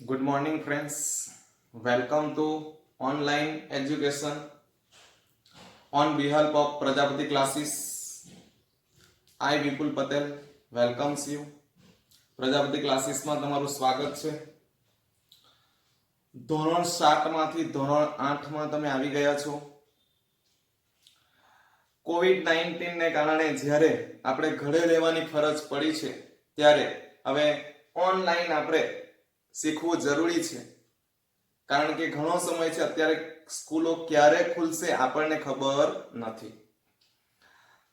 Good morning, friends. Welcome to online education on behalf of Prajapati classes. I Vipul Patel welcomes you. Prajapati ક્લાસીસમાં તમારું સ્વાગત છે. ધોરણ 7 માંથી ધોરણ 8 માં તમે આવી ગયા છો. કોવિડ-19 ને કારણે જ્યારે આપણે ઘરે રહેવાની ફરજ પડી છે ત્યારે હવે ઓનલાઈન આપણે શીખવું જરૂરી છે. કારણ કે ઘણો સમય છે અત્યારે સ્કૂલો ક્યારે ખુલશે આપણને ખબર નથી.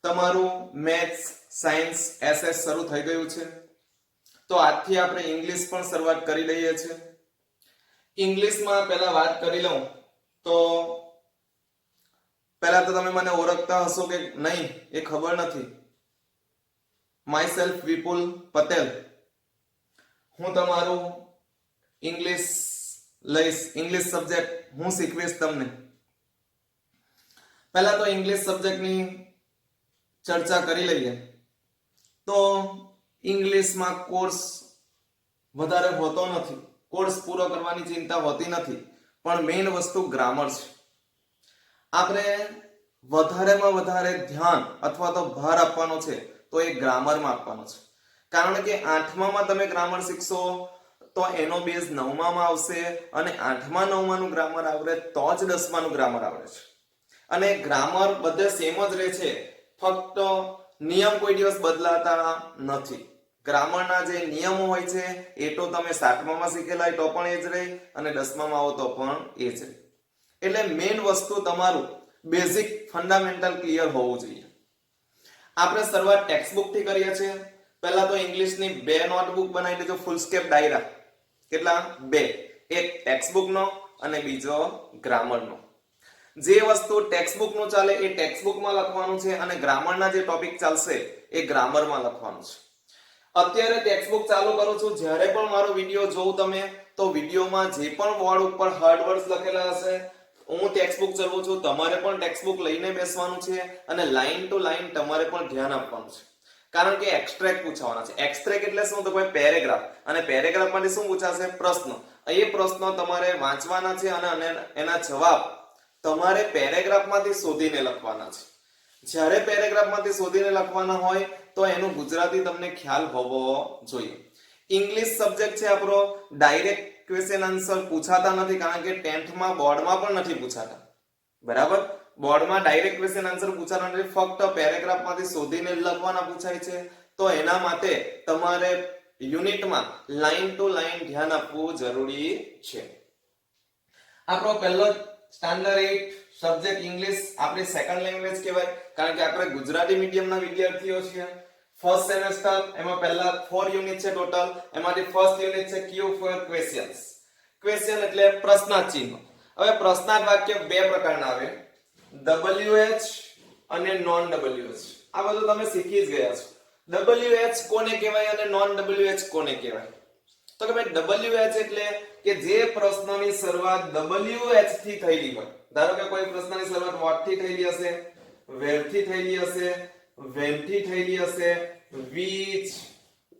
તમારું મેથ્સ, સાયન્સ, એસએસ શરૂ થઈ ગયું છે. તો આજથી આપણે ઇંગ્લિશ પણ શરૂઆત કરી લઈએ છીએ. ઇંગ્લિશમાં પહેલા વાત કરી લઉં તો પહેલા તો તમે મને ઓળખતા હશો કે નહીં એ ખબર નથી. માય સેલ્ફ વિપુલ પટેલ. હું તમારું ઇંગ્લિશ લઈશ, ઇંગ્લિશ સબ્જેક્ટ હું શીખવીશ તમને. પહેલા તો ઇંગ્લિશ સબ્જેક્ટની ચર્ચા કરી લઈએ. તો ઇંગ્લિશમાં કોર્સ વધારે હોતો નથી, કોર્સ પૂરો કરવાની ચિંતા હોતી નથી, પણ મેઇન વસ્તુ ગ્રામર છે. આપણે વધારેમાં વધારે ધ્યાન અથવા તો ભાર આપવાનો છે તો એ ગ્રામરમાં આપવાનો છે. કારણ કે 8મામાં તમે ગ્રામર શીખશો તો એનો બેઝ 9મામાં આવશે અને 8મા 9માનું ગ્રામર આવડે તો જ 10માનું ગ્રામર આવડે છે. અને ગ્રામર બધે સેમ જ રહે છે, ફક્ત નિયમ કોઈ દિવસ બદલાતા નથી. ગ્રામરના જે નિયમો હોય છે એ તો તમે 7મામાં શીખેલા હોય તો પણ એ જ રહે અને 10મામાં આવો તો પણ એ જ રહે. એટલે મેઇન વસ્તુ તમારું બેઝિક ફંડામેન્ટલ ક્લિયર હોવું જોઈએ. આપણે શરૂઆત ટેક્સ્ટબુક થી કરીએ છીએ. પહેલા તો ઇંગ્લિશની 2 નોટબુક બનાવી લેજો, ફૂલ સ્કેપ ડાયરા. કેટલા? 2. એક ટેક્સ્ટબુકનો અને બીજો ગ્રામરનો. જે વસ્તુ ટેક્સ્ટબુક નું ચાલે એ ટેક્સ્ટબુકમાં લખવાનું છે અને ગ્રામરના જે ટોપિક ચાલશે એ ગ્રામરમાં લખવાનું છે. અત્યારે ટેક્સ્ટબુક ચાલુ કરું છું. જ્યારે પણ મારો વિડિયો જોઉં તમે તો વિડિયોમાં જે પણ બોર્ડ ઉપર હાર્ડ વર્ડ્સ લખેલા હશે હું ટેક્સ્ટબુક ચલાવું છું. તમારે પણ ટેક્સ્ટબુક લઈને બેસવાનું છે અને લાઈન ટુ લાઈન તમારે પણ ધ્યાન આપવાનું છે. કારણ કે એક્સ્ટ્રેક્ટ પૂછવાના છે. એક્સ્ટ્રેક્ટ એટલે શું? તો કોઈ પેરેગ્રાફ, અને પેરેગ્રાફ માટે શું પૂછાશે? પ્રશ્ન. એ પ્રશ્નો તમારે વાંચવાના છે અને એના જવાબ તમારે પેરેગ્રાફમાંથી શોધીને લખવાના છે. જ્યારે પેરેગ્રાફમાંથી શોધીને લખવાના હોય તો એનું ગુજરાતી તમને ખ્યાલ હોવો જોઈએ. ઇંગ્લિશ સબ્જેક્ટ છે આપણો, ડાયરેક્ટ ક્વેશ્ચન આન્સર પૂછાતા નથી. કારણ કે 10th માં બોર્ડમાં પણ નથી પૂછાતા. બરાબર? બોર્ડમાં ડાયરેક્ટ ક્વેશ્ચન આન્સર પૂછાતા નથી, ફક્ત પેરેગ્રાફમાંથી શોધીને લખવાના પૂછાય છે. તો એના માટે તમારે યુનિટમાં લાઈન ટુ લાઈન ધ્યાન આપવું જરૂરી છે. આપણો પહેલો સ્ટાન્ડર્ડ 8 સબ્જેક્ટ ઇંગ્લિશ આપણી સેકન્ડ લેંગ્વેજ કહેવાય. કારણ કે આપણે ગુજરાતી મીડિયમના વિદ્યાર્થીઓ છીએ. ફર્સ્ટ સેમેસ્ટર, એમાં પહેલા 4 યુનિટ છે ટોટલ. એમાંથી ફર્સ્ટ યુનિટ છે Q for questions. ક્વેશ્ચન એટલે પ્રશ્નાર્થ ચિહ્ન. હવે પ્રશ્નાર્થ વાક્ય બે પ્રકારના આવે, WH અને નોન WH. આ બધું તમે શીખી જ ગયા છો. WH કોને કહેવાય અને નોન WH કોને કહેવાય? તો કે ભાઈ WH એટલે કે જે પ્રશ્નની શરૂઆત WH થી થયેલી હોય. ધારો કે કોઈ પ્રશ્નની શરૂઆત what થી થયેલી હશે, where થી થયેલી હશે, when થી થયેલી હશે, which,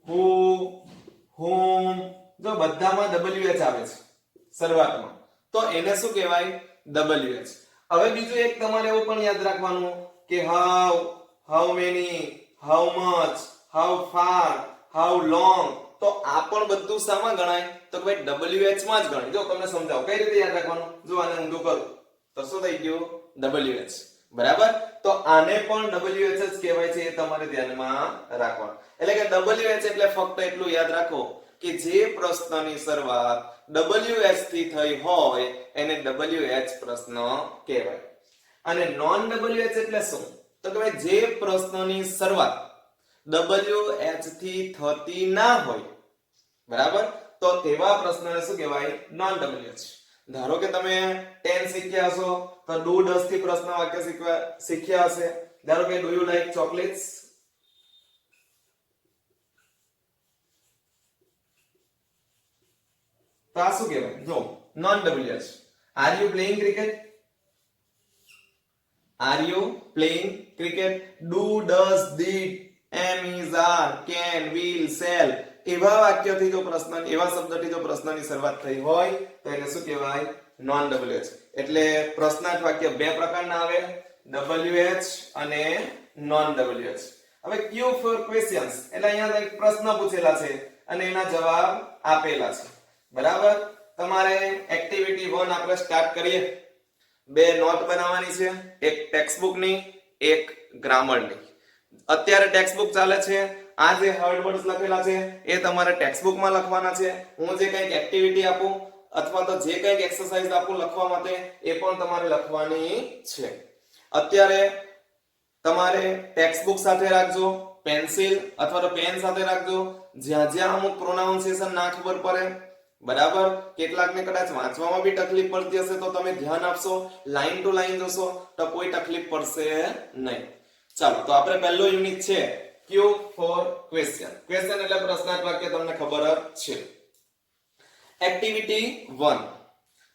who, whom, જો બધામાં WH આવે છે શરૂઆતમાં તો એને શું કહેવાય? WH. હવે બીજું એક તમારે એવું પણ યાદ રાખવાનું કે how many, how much, how far, how long. તો આ પણ બધું શામાં ગણાય? તો કે ભાઈ WH માં જ ગણાય. જો તમને સમજાવું કઈ રીતે યાદ રાખવાનું. જો આને ઊંધું કરું તો શું થઈ ગયું? WH. બરાબર? તો આને પણ WH જ કહેવાય છે, એ તમારે ધ્યાનમાં રાખવાનું. એટલે કે WH એટલે ફક્ત એટલું યાદ રાખો કે જે પ્રશ્નની શરૂઆત WH થી થઈ હોય એને WH પ્રશ્ન કહેવાય. અને નોન WH એટલે શું? તો કે ભાઈ જે પ્રશ્નની શરૂઆત WH થી થતી ના હોય, બરાબર, તો તેવા પ્રશ્નને શું કહેવાય? Non WH. ધારો કે તમે 10 શીખ્યા હશો તો do does થી પ્રશ્ન વાક્ય શીખ્યા હશે. ધારો કે do you like chocolates? તો આ શું કહેવાય? જો non WH. are you playing cricket? are you playing cricket? do, does, did, am, is, are, can, will, shall, એવા વાક્યથી જો પ્રશ્ન એવા શબ્દથી જો પ્રશ્નની શરૂઆત થઈ હોય તો એને શું કહેવાય નોન WH એટલે પ્રશ્નાર્થ વાક્ય બે પ્રકારના આવે WH અને નોન WH હવે Q for questions એટલે અહીંયા એક પ્રશ્ન પૂછેલા છે અને એના જવાબ આપેલા છે બરાબર તમારે એક્ટિવિટી 1 આપણે સ્ટાર્ટ કરીએ બે નોટ બનાવવાની છે એક ટેક્સ્ટ ની એક ગ્રામર ની અત્યારે ટેક્સ્ટ બુક ચાલે છે આ જે હાર્ડ વર્ડ્સ લખેલા છે એ તમારે ટેક્સ્ટ બુક માં લખવાના છે હું જે કંઈક એક્ટિવિટી આપું અથવા તો જે કંઈક એક્સરસાઇઝ આપું લખવા માટે એ પણ તમારે લખવાની છે અત્યારે તમારે ટેક્સ્ટ બુક સાથે રાખજો પેન્સિલ અથવા તો પેન સાથે રાખજો જ્યાં જ્યાં અમુક પ્રોનાઉન્સિએશન ના ખબર પડે બરાબર કેટલાકને કદાચ વાંચવામાં બી તકલીફ પડતી હશે તો તમે ધ્યાન આપશો લાઈન ટુ લાઈન જોશો તો કોઈ તકલીફ પડશે નહીં ચાલો તો આપણે પહેલો યુનિટ છે Q for question question એટલે પ્રશ્નાર્થ વાક્ય તમને ખબર જ છે એક્ટિવિટી 1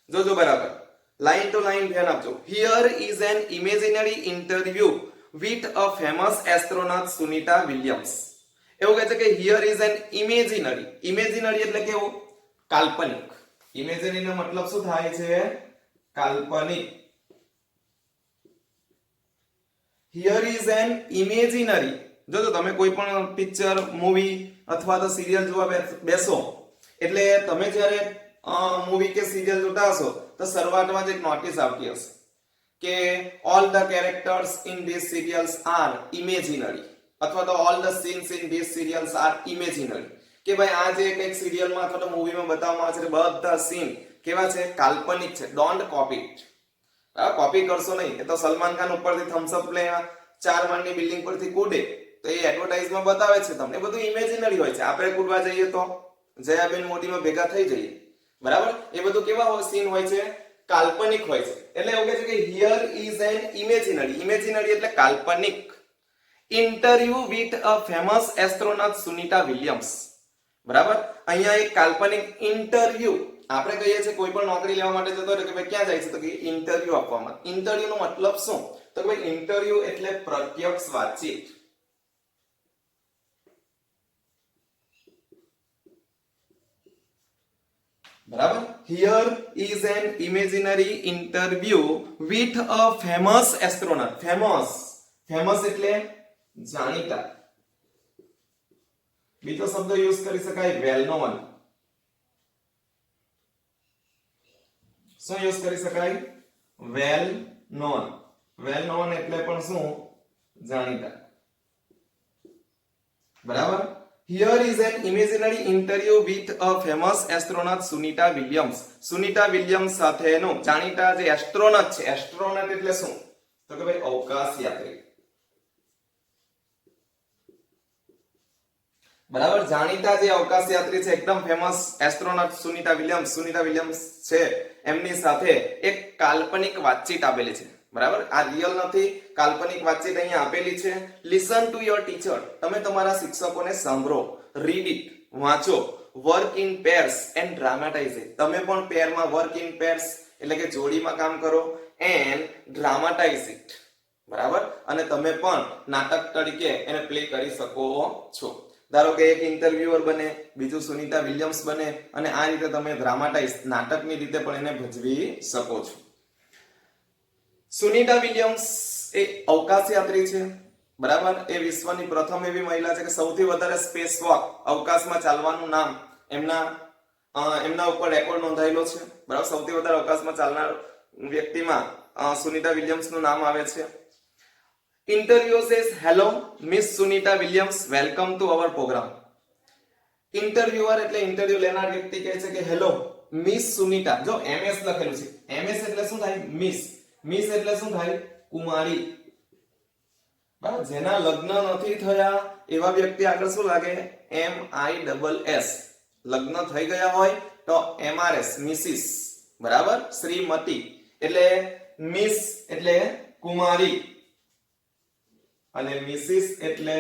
જોજો બરાબર લાઈન ટુ લાઈન ધ્યાન આપજો here is an imaginary interview with a famous astronaut Sunita Williams એવું કહે છે કે here is an imaginary એટલે કેવું કાલ્પનિક ઇમેજિનરી નો મતલબ શું થાય છે કાલ્પનિક here is an imaginary જો તમે કોઈ પણ પિક્ચર મૂવી અથવા તો સિરિયલ જોવા બેસો એટલે તમે જ્યારે મૂવી કે સિરિયલ જોતા હશો તો શરૂઆતમાં જ એક નોટિસ આવતી હશે કે all the characters in these serials are imaginary અથવા તો all the scenes in these serials are imaginary કે ભાઈ આ જે કંઈક સિરિયલમાં અથવા તો મૂવીમાં બતાવવામાં આવે છે બધા સીન કેવા છે કાલ્પનિક છે ડોન્ટ કોપી ઇટ કોપી કરશો નહીં એ તો સલમાન ખાન ઉપરથી થમ્સ અપ લે 4 માળની બિલ્ડિંગ પરથી કૂદે તો એ એડવર્ટાઇઝમાં બતાવે છે તમને બધું ઇમેજિનરી હોય છે આપણે કૂદવા જઈએ તો જયાબેન મોદીમાં ભેગા થઈ જઈએ બરાબર એ બધું કેવા હોય સીન હોય છે કાલ્પનિક હોય છે એટલે એવું કહે છે કે here is an imaginary એટલે કાલ્પનિક interview with a famous astronaut Sunita Williams બરાબર અહીંયા એક કાલ્પનિક ઇન્ટરવ્યુ આપણે કહીએ છીએ કોઈ પણ નોકરી લેવા માટે જતો હોય કે ભાઈ ક્યાં જાય છે તો કે ઇન્ટરવ્યુ આપવા માટે ઇન્ટરવ્યુ નો મતલબ શું તો કે ભાઈ ઇન્ટરવ્યુ એટલે પ્રત્યક્ષ વાતચીત બરાબર here is an imaginary interview with a famous astronaut famous એટલે જાણીતા બીજો શબ્દ યુઝ કરી શકાય વેલ નોન શું યુઝ કરી શકાય વેલ નોન એટલે પણ શું જાણીતા બરાબર here is an imaginary interview with a famous astronaut Sunita Williams સાથેનો જાણીતા જે એસ્ટ્રોનોટ છે એસ્ટ્રોનોટ એટલે શું તો કે ભાઈ અવકાશ યાત્રી બરાબર જાણીતા જે અવકાશ યાત્રી છે એકદમ ફેમસ એસ્ટ્રોનોટ સુનિતા વિલિયમ્સ છે એમની સાથે એક કાલ્પનિક વાતચીત આપેલી છે બરાબર આ રિયલ નથી કાલ્પનિક વાતચીત અહીંયા આપેલી છે લિસન ટુ યોર ટીચર તમે તમારા શિક્ષકોને સાંભળો રીડ ઇટ વાંચો work in pairs and dramatise it તમે પણ પેરમાં વર્ક ઇન પેર્સ એટલે કે જોડીમાં કામ કરો એન્ડ ડ્રામાટાઇઝ ઇટ બરાબર અને તમે પણ નાટક તરીકે એને પ્લે કરી શકો છો ધારો કે એક ઇન્ટરવ્યુઅર બને બીજું સુનિતા વિલિયમ્સ બને અને આ રીતે તમે ડ્રામાટાઇઝ નાટકની રીતે પણ એને ભજવી શકો છો સુનિતા વિલિયમ્સ એ અવકાશ યાત્રી છે બરાબર એ વિશ્વની પ્રથમ એવી મહિલા છે કે સૌથી વધારે સ્પેસ વોક અવકાશમાં ચાલવાનું નામ એમના ઉપર રેકોર્ડ નોંધાયેલો છે બરાબર સૌથી વધારે અવકાશમાં ચાલનાર વ્યક્તિમાં સુનિતા વિલિયમ્સ નું નામ આવે છે Interview says, hello, Miss Sunita Williams, welcome to our program. Interviewer એટલે ઇન્ટરવ્યુ લેનાર વ્યક્તિ કહે છે કે હેલો મિસ સુનિતા જો MS લખેલું છે MS એટલે શું થાય મિસ એટલે શું થાય કુમારી બરાબર જેના લગ્ન નથી થયા એવા વ્યક્તિ આગળ શું લાગે MISS લગ્ન થઈ ગયા હોય તો MRS મિસિસ બરાબર શ્રીમતી એટલે મિસ એટલે કુમારી અને મિસિસ એટલે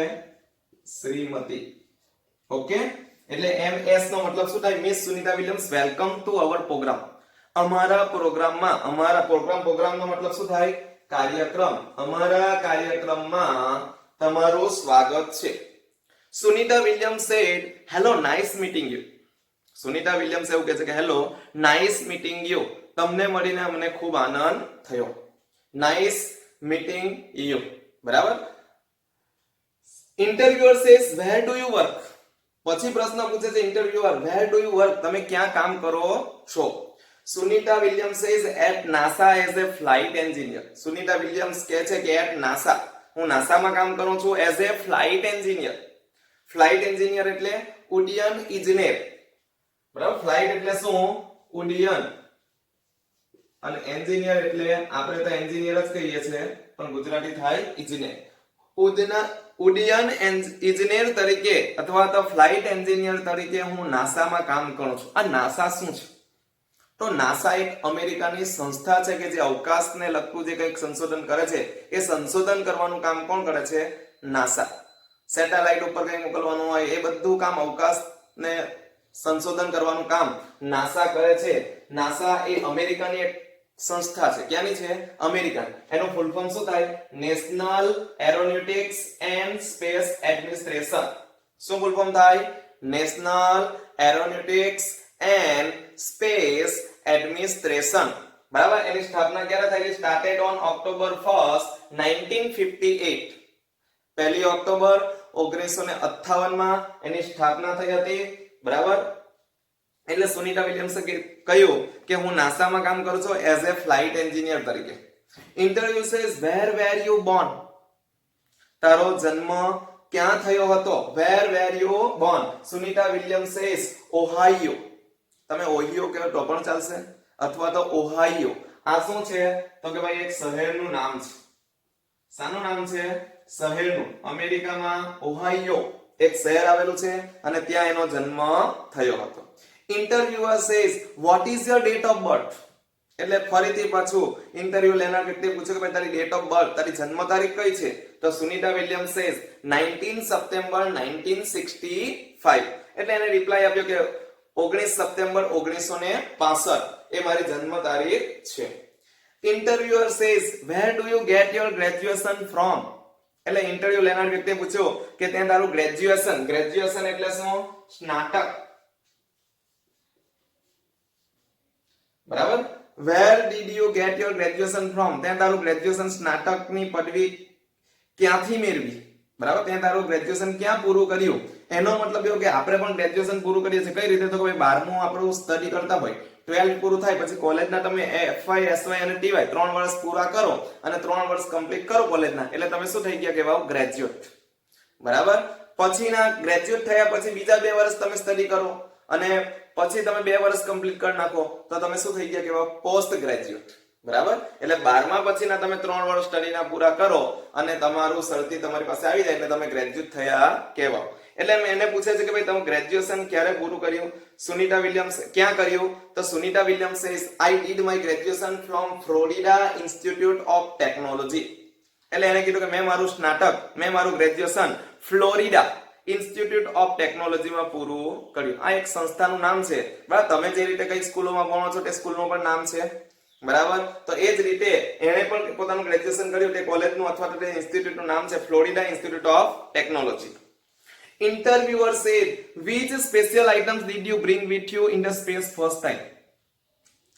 શ્રીમતી ઓકે એટલે MS નો મતલબ શું થાય Miss Sunita Williams welcome to our programme અમારા પ્રોગ્રામનો મતલબ શું થાય કાર્યક્રમ અમારા કાર્યક્રમમાં તમારું સ્વાગત છે Sunita Williams said hello nice meeting you. Sunita Williams એવું કહે છે કે હેલો નાઇસ મીટિંગ યુ, તમને મળીને મને ખૂબ આનંદ થયો. Nice meeting you. બરાબર. Interviewer says where do you work. પછી પ્રશ્ન પૂછે છે interviewer where do you work, તમે ક્યાં કામ કરો છો? Sunita Williams says at NASA as a flight engineer. Sunita Williams કહે છે કે એટ નાસા, હું નાસામાં કામ કરું છું as a flight engineer. Flight engineer એટલે ઉડ્ડયન ઇજનેર. બરાબર. ફ્લાઇટ એટલે શું? ઉડ્ડયન. અને એન્જિનિયર એટલે આપણે તો એન્જિનિયર જ કહીએ છીએ પણ ગુજરાતી થાય ઇજનેર. ઉડ્ડયન ઇજનેર તરીકે અથવા તો ફ્લાઇટ એન્જિનિયર તરીકે હું નાસામાં કામ કરું છું. આ નાસા શું છે? તો નાસા એક અમેરિકાની સંસ્થા છે કે જે અવકાશને લગતું જે કંઈક સંશોધન કરે છે એ સંશોધન કરવાનું કામ કોણ કરે છે? નાસા. સેટેલાઇટ ઉપર કંઈ મોકલવાનું હોય એ બધું કામ અવકાશને સંશોધન કરવાનું કામ નાસા કરે છે. નાસા એ અમેરિકાની એક સંસ્થા છે. ક્યાંની છે? અમેરિકન. એનું ફૂલ ફોર્મ શું થાય? National aeronautics and space administration. શું ફૂલ ફોર્મ થાય? National aeronautics and space administration. બરાબર. એની સ્થાપના ક્યારે થઈ? Started on October 1st 1958. 1 October 1958 માં એની સ્થાપના થઈ હતી. બરાબર. એટલે સુનિતા વિલિયમ્સે કહ્યું કે હું નાસામાં કામ કરું છું એઝ એ ફ્લાઇટ એન્જિનિયર તરીકે. Interview says where where you born. તારો જન્મ ક્યાં થયો હતો? Where you born. Sunita Williams says Ohio. તમે ઓહિયો કહો તો પણ ચાલશે અથવા તો ઓહાયો. આ શું છે? તો કે ભાઈ એક શહેરનું નામ છે. શાનું નામ છે? શહેરનું. અમેરિકામાં ઓહાયો એક શહેર આવેલું છે અને ત્યાં એનો જન્મ થયો હતો. Interviewer says what is your date of birth. એટલે ફરીથી પાછું ઇન્ટરવ્યુ લેનાર વ્યક્તિ પૂછે કે ભાઈ તારી ડેટ ઓફ બર્થ, તારી જન્મ તારીખ કઈ છે? તો સુનિતા વિલિયમ્સ સેઝ 19 સપ્ટેમ્બર 1965. એટલે એને રિપ્લાય આપ્યો કે 19 સપ્ટેમ્બર 1965 એ મારી જન્મ તારીખ છે. Interviewer says where do you get your graduation from. એટલે ઇન્ટરવ્યુ લેનાર વ્યક્તિએ પૂછ્યું કે ત્યાં તારું ગ્રેજ્યુએશન એટલે શું? સ્નાતક. બરાબર. Where did you get your graduation from. ત્યાં તારું ગ્રેજ્યુએશન સ્નાતકની પદવી ક્યાંથી મેળવી. બરાબર. ત્યાં તારું ગ્રેજ્યુએશન ક્યાં પૂરું કર્યું? એનો મતલબ એવો કે આપણે પણ ગ્રેજ્યુએશન પૂરું કરીએ છીએ. કઈ રીતે? તો કે ભાઈ 12મું આપણું સ્ટડી કરતા હોય, 12 પૂરું થાય પછી કોલેજના તમે FY SY અને TY 3 વર્ષ પૂરા કરો અને 3 વર્ષ કમ્પ્લીટ કરો કોલેજના, એટલે તમે શું થઈ ગયા કહેવાય? ગ્રેજ્યુએટ. બરાબર. પછીના ગ્રેજ્યુએટ થયા પછી બીજા 2 વર્ષ તમે સ્ટડી કરો અને પછી તમે 2 વર્ષ કમ્પ્લીટ કરી નાખો તો તમે શું થઈ ગયા કહેવાય? Post graduate. બરાબર. એટલે 12મા પછીના તમે 3 વર્ષ સ્ટડીના પૂરા કરો અને તમારું સર્ટી તમારી પાસે આવી જાય એટલે તમે ગ્રેજ્યુએટ થયા કહેવાય. એટલે એને પૂછે છે કે ભાઈ તમે ગ્રેજ્યુએશન ક્યારે પૂરું કર્યું? સુનિતા વિલિયમ્સ ક્યાં કર્યું? તો Sunita Williams says I did my graduation from Florida institute of technology. એટલે એને કીધું કે મેં મારું ગ્રેજ્યુએશન ફ્લોરિડા ઇન્સ્ટિટ્યૂટ ઓફ ટેકનોલોજીમાં પૂરું કર્યું. આ એક સંસ્થાનું નામ છે. બરાબર. તમે જે રીતે કઈ સ્કૂલોમાં ભણો છો તે સ્કૂલનું પણ નામ છે. બરાબર. તો એ જ રીતે એણે પણ પોતાનું ગ્રેજ્યુએશન કર્યું તે કોલેજનું અથવા તો તે ઇન્સ્ટિટ્યૂટનું નામ છે Florida institute of technology. Interviewer said, which special items did you bring with you in the space first time?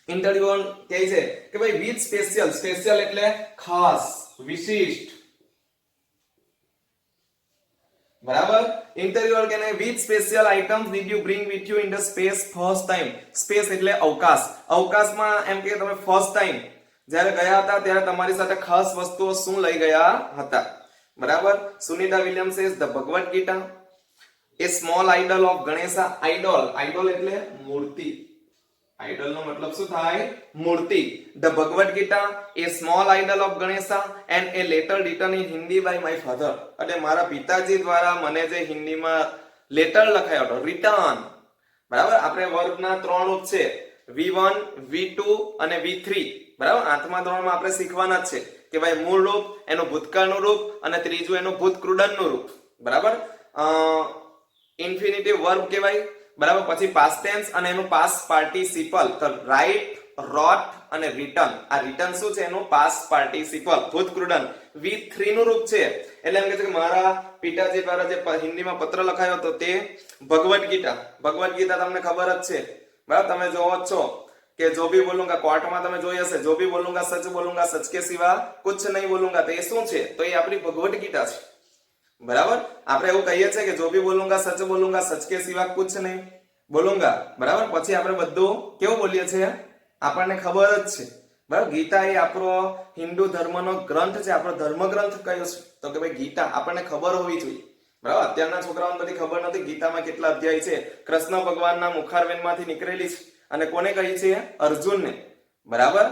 Interviewer કહે છે કે ભાઈ which special એટલે ખાસ, વિશિષ્ટ. બરાબર. Interviewer કહે છે which special items did you bring with you in the space first time? Space એટલે અવકાશ. અવકાશમાં એમ કે તમે ફર્સ્ટ ટાઈમ જ્યારે ગયા હતા ત્યારે તમારી સાથે ખાસ વસ્તુઓ શું લઈ ગયા હતા? બરાબર. Sunita Williams says the Bhagavad Gita, a small idol of Ganesha. Idol એટલે મૂર્તિ. આઇડલ નો મતલબ શું થાય? મૂર્તિ. The Bhagavad Gita, a small idol of Ganesha and a letter written in Hindi by my father. એટલે મારા પિતાજી દ્વારા મને જે હિન્દીમાં લેટર લખાયો હતો, રિટર્ન. બરાબર. આપણે વર્બના 3 રૂપ છે, V1 V2 અને V3. બરાબર. 8મા ધોરણમાં આપણે શીખવાના જ છે કે ભાઈ મૂળ રૂપ, એનું ભૂતકાળનું રૂપ અને ત્રીજું એનું ભૂતકૃદનનું રૂપ. બરાબર. ઇન્ફિનિટિવ વર્બ કહેવાય. બરાબર. પછી પાસ્ટ ટેન્સ અને એનું પાસ્ટ પાર્ટિસિપલ. તો રાઇટ, રોટ અને રિટર્ન. આ રિટર્ન શું છે? એનું પાસ્ટ પાર્ટિસિપલ, ભૂતકૃદન. V3 નું રૂપ છે એટલે એમ કહે છે કે મારા પિતાજી દ્વારા જે હિન્દીમાં પત્ર લખાયો હતો તે ભગવદ ગીતા તમને ખબર જ છે બરાબર, તમે જોવો જ છો કે જો भी बोलूंगा કોર્ટમાં તમે જોઈ હશે, જો भी बोलूंगा सच के सिवा कुछ नहीं बोलूंगा, તો એ શું છે? તો એ આપણી ભગવદ ગીતા છે બરાબર। આપણે એવું કહીએ છીએ કે જો भी बोलूंगा सच के सिवा कुछ नहीं बोलूंगा બરાબર, પછી આપણે બધું કેવું બોલીએ છીએ આપણને ખબર જ છે બરાબર। ગીતા એ આપણો હિન્દુ ધર્મનો ગ્રંથ છે, આપણો ધર્મ ગ્રંથ કયો છે? તો કે ભાઈ ગીતા, આપણને ખબર હોવી જોઈએ બરાબર। અત્યારના છોકરાઓને બધી ખબર નથી ગીતામાં કેટલા અધ્યાય છે। કૃષ્ણ ભગવાનના મુખારવેનમાંથી નીકળેલી છે અને કોને કહી છે? અર્જુનને બરાબર।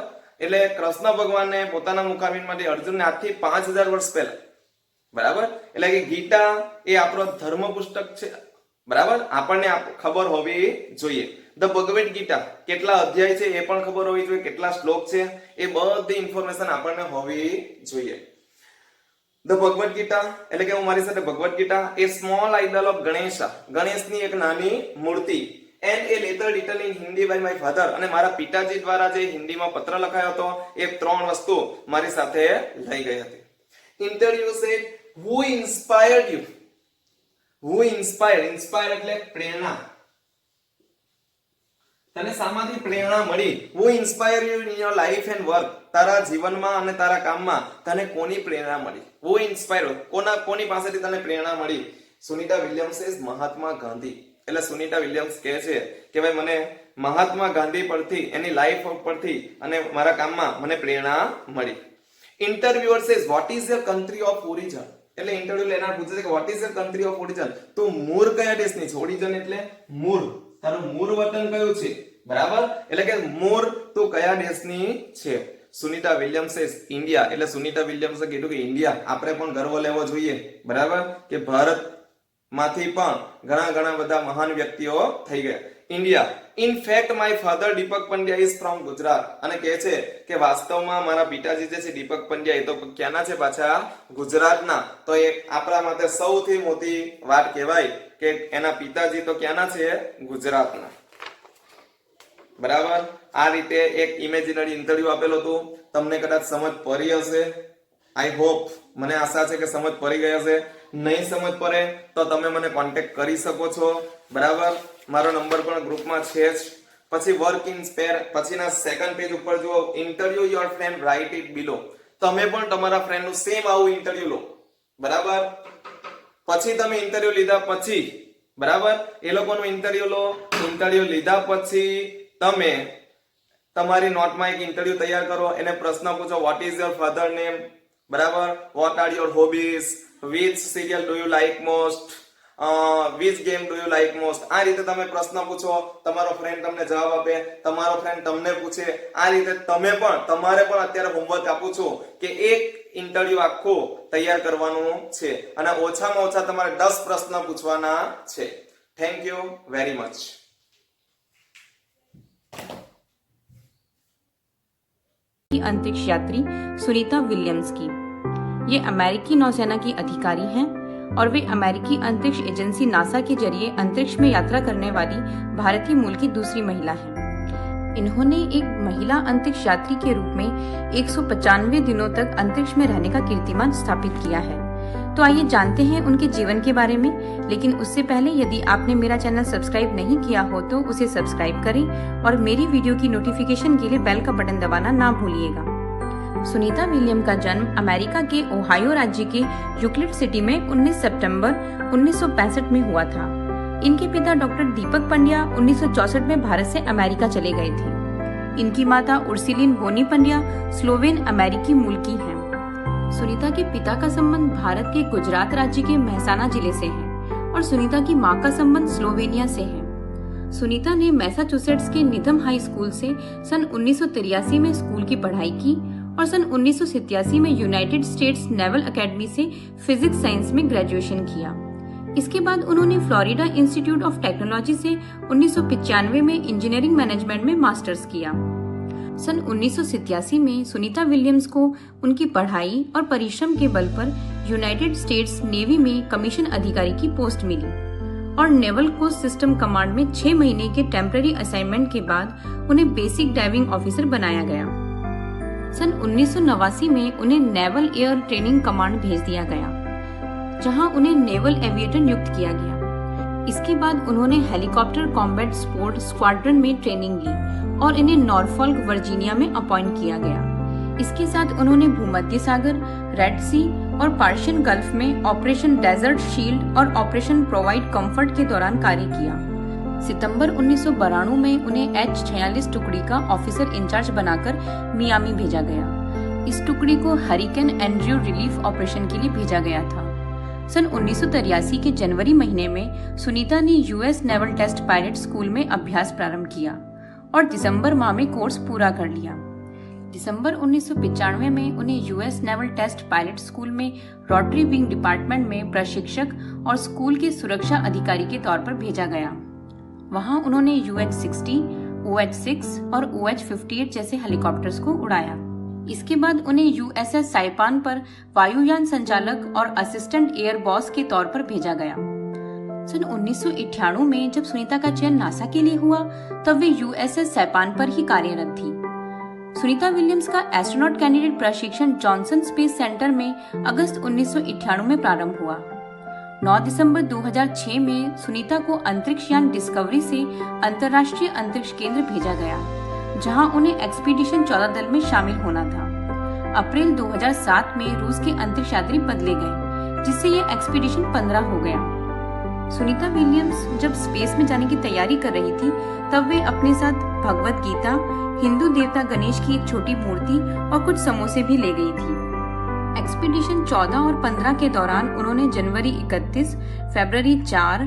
એટલે કૃષ્ણ ભગવાનને પોતાના મુખારવેનમાંથી અર્જુનને આજથી 5000 વર્ષ પહેલા બરાબર। એટલે કે ગીતા એ આપણો ધર્મ પુસ્તક છે બરાબર, આપણને ખબર હોવી જોઈએ। ધ ભગવદ ગીતા કેટલા અધ્યાય છે એ પણ ખબર હોવી જોઈએ, કેટલા શ્લોક છે એ બધી ઇન્ફોર્મેશન આપણને હોવી જોઈએ। ધ ભગવદ ગીતા એટલે કે હું મારી સાથે Bhagavad Gita a small idol of ગણેશની એક નાની મૂર્તિ and a letter written in Hindi by my father, અને મારા પિતાજી દ્વારા જે હિન્દીમાં પત્ર લખાયો હતો એ 3 વસ્તુ મારી સાથે લઈ ગઈ હતી। Interview said who inspired you? Who inspire એટલે પ્રેરણા, તને શામાંથી પ્રેરણા મળી? Who inspire you in your life and work, તારા જીવનમાં અને તારા કામમાં તને કોની પ્રેરણા મળી? હુ ઇન્સ્પાયર, કોની પાસેથી તને પ્રેરણા મળી? સુનિતા વિલિયમ્સ ઇઝ મહાત્મા ગાંધી, એટલે સુનિતા વિલિયમ્સ કહે છે કે ભાઈ મને મહાત્મા ગાંધી પરથી, એની લાઈફ પરથી અને મારા કામમાં મને પ્રેરણા મળી। Interviewer says what is your country of origin, એટલે ઇન્ટરવ્યુ લેનાર પૂછે છે કે vote is your country of origin, તું મૂળ કયા દેશની છે? ઓરિજિન એટલે મૂળ, તારું મૂળ વતન કયું છે બરાબર, એટલે કે મૂળ તું કયા દેશની છે? સુનિતા વિલિયમ્સ ઇન્ડિયા, એટલે સુનિતા વિલિયમ્સે કીધું કે ઇન્ડિયા, આપણે પણ ગર્વ લેવો જોઈએ બરાબર કે ભારત માંથી પણ ઘણા બધા મહાન વ્યક્તિઓ થઈ ગયા। India, in fact my father Deepak Pandya is from Gujarat, અને કહે છે કે વાસ્તવમાં મારા પિતાજી જે છે દીપક પંડ્યા એ તો ક્યાંના છે? પાછા ગુજરાતના। તો એ આપણા માટે સૌથી મોટી વાત કહેવાય કે એના પિતાજી તો ક્યાંના છે? ગુજરાતના બરાબર। આ રીતે એક ઇમેજિનરી ઇન્ટરવ્યુ આપેલો હતો, તમને કદાચ સમજ પડી હશે, આઈ હોપ, મને આશા છે કે સમજ પડી ગઈ હશે। નહીં સમજ પડે તો તમે મને કોન્ટેક્ટ કરી શકો છો બરાબર, મારો નંબર પણ ગ્રુપમાં છે જ। પછી વર્ક ઇન સ્પેર, પછીના સેકન્ડ પેજ ઉપર જુઓ, interview your friend, write it below, તમે પણ તમારા ફ્રેન્ડનું સેમ આવું ઇન્ટરવ્યુ લો બરાબર। પછી તમે ઇન્ટરવ્યુ લીધા પછી બરાબર, એ લોકોનું ઇન્ટરવ્યુ લો, ઇન્ટરવ્યુ લીધા પછી તમે તમારી નોટમાં એક ઇન્ટરવ્યુ તૈયાર કરો, એને પ્રશ્ન પૂછો, what is your father name બરાબર, what are your hobbies, which serial do you like most, which game do you like most, આ રીતે તમે પ્રશ્ન પૂછો, તમારો ફ્રેન્ડ તમને જવાબ આપે, તમારો ફ્રેન્ડ તમને પૂછે, આ રીતે તમારે પણ અત્યારે હોમવર્ક આપું છું કે એક ઇન્ટરવ્યુ આખું તૈયાર કરવાનું છે અને ઓછામાં ઓછા તમારે 10 પ્રશ્ન પૂછવાના છે। Thank you very much. अंतरिक्ष यात्री सुनीता विलियम्स की, ये अमेरिकी नौसेना की अधिकारी हैं और वे अमेरिकी अंतरिक्ष एजेंसी नासा के जरिए अंतरिक्ष में यात्रा करने वाली भारतीय मूल की दूसरी महिला हैं। इन्होंने एक महिला अंतरिक्ष यात्री के रूप में 195 दिनों तक अंतरिक्ष में रहने का कीर्तिमान स्थापित किया है। तो आइए जानते हैं उनके जीवन के बारे में, लेकिन उससे पहले यदि आपने मेरा चैनल सब्सक्राइब नहीं किया हो तो उसे सब्सक्राइब करें और मेरी वीडियो की नोटिफिकेशन के लिए बेल का बटन दबाना ना भूलिएगा। सुनीता विलियम का जन्म अमेरिका के ओहायो राज्य के यूक्लिड सिटी में 19 सितंबर 1965 में हुआ था। इनके पिता डॉक्टर दीपक पंड्या 1964 में भारत से अमेरिका चले गए थे। इनकी माता उर्सिलिन बोनी पंड्या स्लोवेन अमेरिकी मूल की हैं। सुनीता के पिता का संबंध भारत के गुजरात राज्य के महसाना जिले से है और सुनीता की मां का संबंध स्लोवेनिया से है। सुनीता ने मैसाचुसेट्स के निथम हाई स्कूल से सन 1983 में स्कूल की पढ़ाई की और सन 1987 में यूनाइटेड स्टेट्स नेवल एकेडमी से फिजिक्स साइंस में ग्रेजुएशन किया। इसके बाद उन्होंने फ्लोरिडा इंस्टीट्यूट ऑफ टेक्नोलॉजी से 1995 में इंजीनियरिंग मैनेजमेंट में मास्टर्स किया। सन 1987 में सुनीता विलियम्स को उनकी पढ़ाई और परिश्रम के बल पर यूनाइटेड स्टेट्स नेवी में कमीशन अधिकारी की पोस्ट मिली और नेवल कोस्ट सिस्टम कमांड में 6 महीने के टेम्पररी असाइनमेंट के बाद उन्हें बेसिक डाइविंग ऑफिसर बनाया गया। सन 1989 में उन्हें नेवल एयर ट्रेनिंग कमांड भेज दिया गया। जहां उन्हें नेवल एविएटर नियुक्त किया गया। इसके बाद उन्होंने हेलीकॉप्टर कॉम्बैट स्पोर्ट स्क्वाड्रन में ट्रेनिंग ली और इन्हें नॉरफॉल्क वर्जीनिया में अपॉइंट किया गया। इसके साथ उन्होंने भूमध्य सागर, रेड सी और पर्शियन गल्फ में ऑपरेशन डेजर्ट शील्ड और ऑपरेशन प्रोवाइड कंफर्ट के दौरान कार्य किया। सितंबर 1992 में उन्हें H-46 टुकड़ी का ऑफिसर इंचार्ज बनाकर मियामी भेजा गया। इस टुकड़ी को हरिकेन एंड्रयू रिलीफ ऑपरेशन के लिए भेजा गया था। सन 1983 के जनवरी महीने में सुनीता ने US naval test pilot school में अभ्यास प्रारंभ किया और दिसंबर माह में कोर्स पूरा कर लिया। दिसंबर 1995 में उन्हें US naval test pilot school में रोटरी विंग डिपार्टमेंट में प्रशिक्षक और स्कूल के सुरक्षा अधिकारी के तौर पर भेजा गया। वहां उन्होंने UH-60, OH-6 और OH-58 जैसे हेलीकॉप्टर्स को उड़ाया। इसके बाद उन्हें USS साइपान पर वायुयान संचालक और असिस्टेंट एयर बॉस के तौर पर भेजा गया। सन 1998 में जब सुनीता का चयन नासा के लिए हुआ तब वे USS साइपान पर ही कार्यरत थी। सुनीता विलियम्स का एस्ट्रोनॉट कैंडिडेट प्रशिक्षण जॉनसन स्पेस सेंटर में अगस्त 1998 में प्रारंभ हुआ। 9 दिसंबर 2006 में सुनीता को अंतरिक्ष यान डिस्कवरी से अंतर्राष्ट्रीय अंतरिक्ष केंद्र भेजा गया, जहां उन्हें एक्सपीडिशन 14 दल में शामिल होना था। अप्रैल 2007 में रूस के अंतरिक्ष यात्री बदले गए, जिससे ये एक्सपीडिशन 15 हो गया। सुनीता विलियम्स जब स्पेस में जाने की तैयारी कर रही थी तब वे अपने साथ भगवत गीता, हिंदू देवता गणेश की एक छोटी मूर्ति और कुछ समोसे भी ले गई थी। एक्सपीडिशन 14 और 15 के दौरान उन्होंने जनवरी 31, फरवरी 4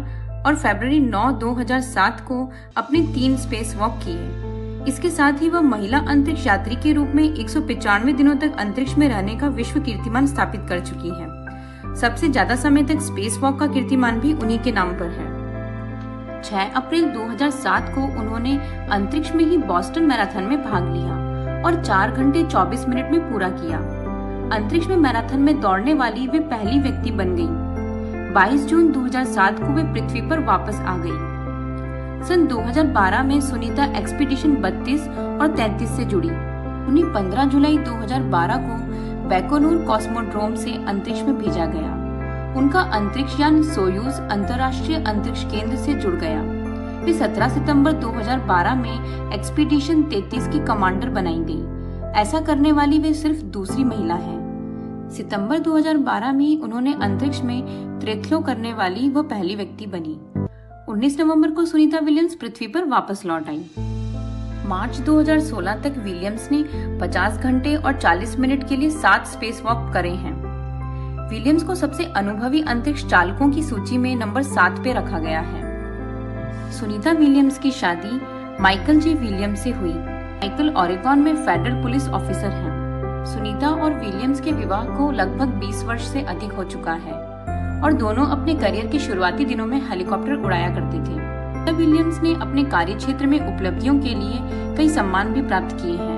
और फरवरी 9, 2007 को अपने 3 स्पेस वॉक किए। इसके साथ ही वह महिला अंतरिक्ष यात्री के रूप में 195 दिनों तक अंतरिक्ष में रहने का विश्व कीर्तिमान स्थापित कर चुकी हैं। सबसे ज्यादा समय तक स्पेस वॉक का कीर्तिमान भी उन्हीं के नाम पर है। 6 अप्रैल 2007 को उन्होंने अंतरिक्ष में ही बॉस्टन मैराथन में भाग लिया और 4 घंटे 24 मिनट में पूरा किया। अंतरिक्ष में मैराथन में दौड़ने वाली वे पहली व्यक्ति बन गईं। 22 जून 2007 को वे पृथ्वी पर वापस आ गई। सन 2012 में सुनीता एक्सपीडिशन 32 और 33 से जुड़ी। उन्हें 15 जुलाई 2012 को बैकोनूर कॉस्मोड्रोम से अंतरिक्ष में भेजा गया। उनका अंतरिक्ष यान सोयूज अंतर्राष्ट्रीय अंतरिक्ष केंद्र से जुड़ गया। वे 17 सितंबर 2012 में एक्सपीडिशन 33 की कमांडर बनाई गई। ऐसा करने वाली वे सिर्फ दूसरी महिला हैं। सितंबर 2012 में उन्होंने अंतरिक्ष में त्रिथलो करने वाली वह पहली व्यक्ति बनी। 19 नवंबर को सुनीता विलियम्स पृथ्वी पर वापस लौट आई। मार्च 2016 तक विलियम्स ने 50 घंटे और 40 मिनट के लिए 7 स्पेस वॉक करे हैं। विलियम्स को सबसे अनुभवी अंतरिक्ष चालकों की सूची में नंबर 7 पे रखा गया है। सुनीता विलियम्स की शादी माइकल जे विलियम्स से हुई। माइकल ओरेगॉन में फेडरल पुलिस ऑफिसर हैं। सुनीता और विलियम्स के विवाह को लगभग 20 वर्ष से अधिक हो चुका है और दोनों अपने करियर के शुरुआती दिनों में हेलीकॉप्टर उड़ाया करते थे। विलियम्स ने अपने कार्य क्षेत्र में उपलब्धियों के लिए कई सम्मान भी प्राप्त किए हैं।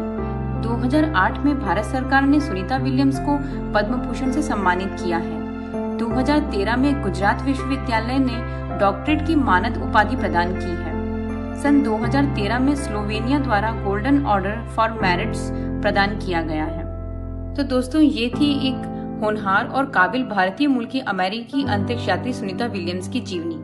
2008 में भारत सरकार ने सुनीता विलियम्स को पद्म भूषण से सम्मानित किया है। 2013 में गुजरात विश्वविद्यालय ने डॉक्टरेट की मानद उपाधि प्रदान की है। सन 2013 में स्लोवेनिया द्वारा गोल्डन ऑर्डर फॉर मेरिट्स प्रदान किया गया है। तो दोस्तों, ये थी एक होनहार और काबिल भारतीय मूल की अमेरिकी अंतरिक्ष यात्री सुनीता विलियम्स की जीवनी।